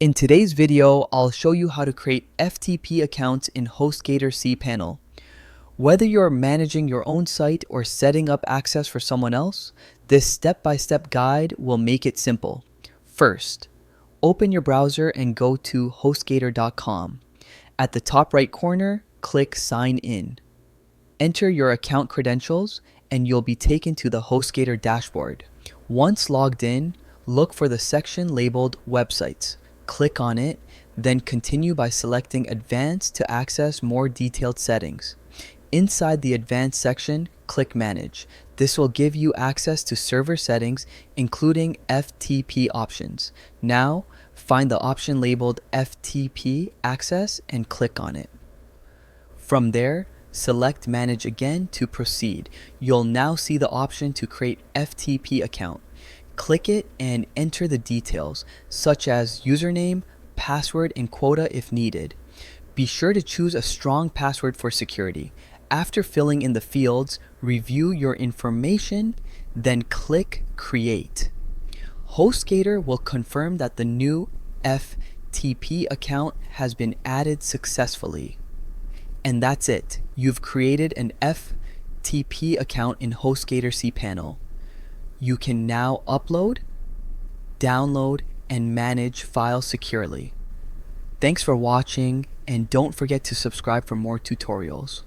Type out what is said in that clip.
In today's video, I'll show you how to create FTP accounts in HostGator cPanel. Whether you're managing your own site or setting up access for someone else, this step-by-step guide will make it simple. First, open your browser and go to HostGator.com. At the top right corner, click Sign In. Enter your account credentials and you'll be taken to the HostGator dashboard. Once logged in, look for the section labeled Websites. Click on it, then continue by selecting Advanced to access more detailed settings. Inside the Advanced section, click Manage. This will give you access to server settings, including FTP options. Now, find the option labeled FTP Access and click on it. From there, select Manage again to proceed. You'll now see the option to create FTP account. Click it and enter the details, such as username, password, and quota if needed. Be sure to choose a strong password for security. After filling in the fields, review your information, then click Create. HostGator will confirm that the new FTP account has been added successfully. And that's it. You've created an FTP account in HostGator cPanel. You can now upload, download, and manage files securely. Thanks for watching, and don't forget to subscribe for more tutorials.